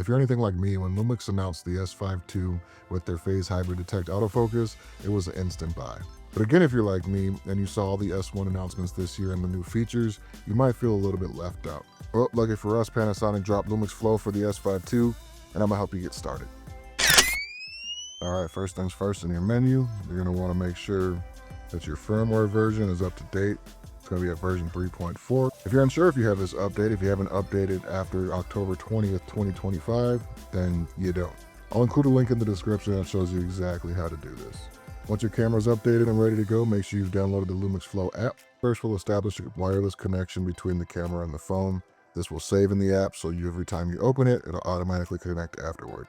If you're anything like me, when Lumix announced the S5II with their phase hybrid detect autofocus, it was an instant buy. But again, if you're like me and you saw all the S1 announcements this year and the new features, you might feel a little bit left out. Well, lucky for us, Panasonic dropped Lumix Flow for the S5II, and I'm gonna help you get started. All right, first things first, in your menu, you're gonna wanna make sure that your firmware version is up to date. It's gonna be at version 3.4. If you're unsure if you have this update, if you haven't updated after October 20th, 2025, then you don't. I'll include a link in the description that shows you exactly how to do this. Once your camera is updated and ready to go, make sure you've downloaded the Lumix Flow app. First, we'll establish a wireless connection between the camera and the phone. This will save in the app, so every time you open it, it'll automatically connect afterward.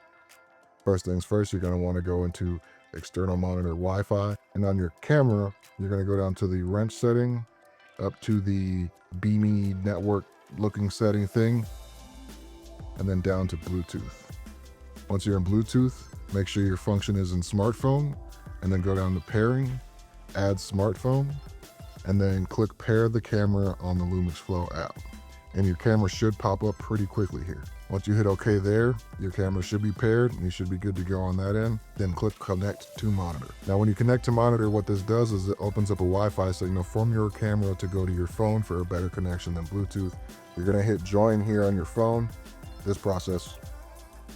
First things first, you're going to want to go into external monitor Wi-Fi, and on your camera, you're going to go down to the wrench setting, up to the beamy network looking setting thing, and then down to Bluetooth. Once you're in Bluetooth, make sure your function is in smartphone, and then go down to pairing, add smartphone, and then click pair the camera on the Lumix Flow app. And your camera should pop up pretty quickly here. Once you hit OK there, your camera should be paired and you should be good to go on that end. Then click connect to monitor. Now when you connect to monitor, what this does is it opens up a Wi-Fi signal from your camera to go to your phone for a better connection than Bluetooth. You're gonna hit join here on your phone. This process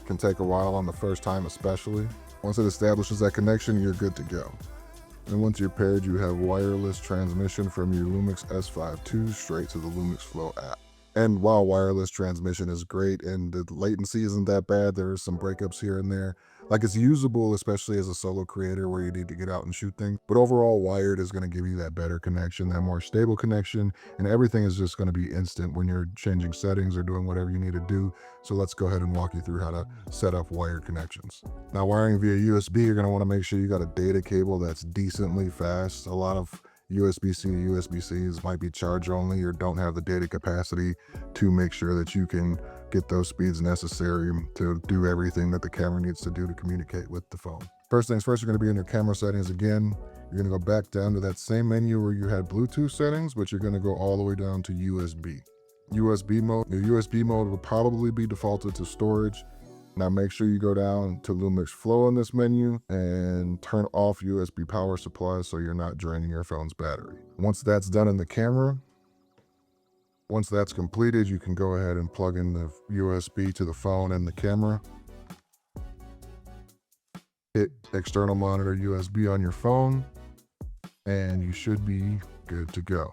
can take a while on the first time especially. Once it establishes that connection, you're good to go. And once you're paired, you have wireless transmission from your Lumix S5II straight to the Lumix Flow app. And while wireless transmission is great and the latency isn't that bad, there are some breakups here and there. Like, it's usable, especially as a solo creator where you need to get out and shoot things. But overall, wired is going to give you that better connection, that more stable connection, and everything is just going to be instant when you're changing settings or doing whatever you need to do. So let's go ahead and walk you through how to set up wired connections. Now, wiring via USB, you're going to want to make sure you got a data cable that's decently fast. A lot of USB-C to USB-Cs might be charge only or don't have the data capacity to make sure that you can get those speeds necessary to do everything that the camera needs to do to communicate with the phone. First things first, you're going to be in your camera settings again. You're going to go back down to that same menu where you had Bluetooth settings, but you're going to go all the way down to USB. USB mode. Your USB mode will probably be defaulted to storage. Now make sure you go down to Lumix Flow in this menu and turn off USB power supply so you're not draining your phone's battery. Once that's done in the camera, once that's completed, you can go ahead and plug in the USB to the phone and the camera. Hit external monitor USB on your phone, and you should be good to go.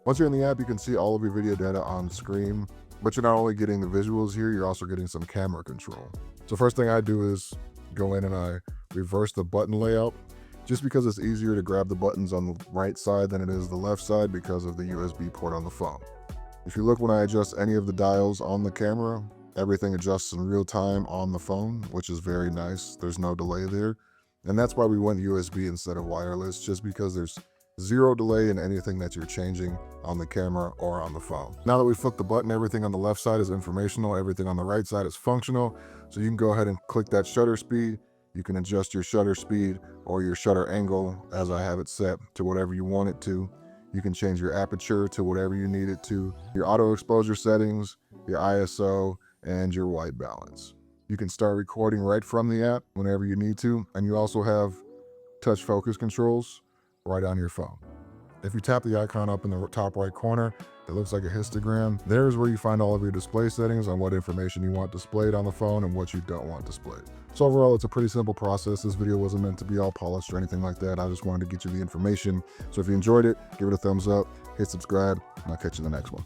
Once you're in the app, you can see all of your video data on screen. But you're not only getting the visuals here, you're also getting some camera control. So first thing I do is go in and I reverse the button layout, just because it's easier to grab the buttons on the right side than it is the left side because of the USB port on the phone. If you look when I adjust any of the dials on the camera, everything adjusts in real time on the phone, which is very nice. There's no delay there. And that's why we went USB instead of wireless, just because there's zero delay in anything that you're changing on the camera or on the phone. Now that we flipped the button, everything on the left side is informational, everything on the right side is functional. So you can go ahead and click that shutter speed. You can adjust your shutter speed or your shutter angle, as I have it set, to whatever you want it to. You can change your aperture to whatever you need it to, your auto exposure settings, your ISO, and your white balance. You can start recording right from the app whenever you need to, and you also have touch focus controls right on your phone. If you tap the icon up in the top right corner, it looks like a histogram. There's where you find all of your display settings on what information you want displayed on the phone and what you don't want displayed. So overall, it's a pretty simple process. This video wasn't meant to be all polished or anything like that. I just wanted to get you the information. So if you enjoyed it, give it a thumbs up, hit subscribe, and I'll catch you in the next one.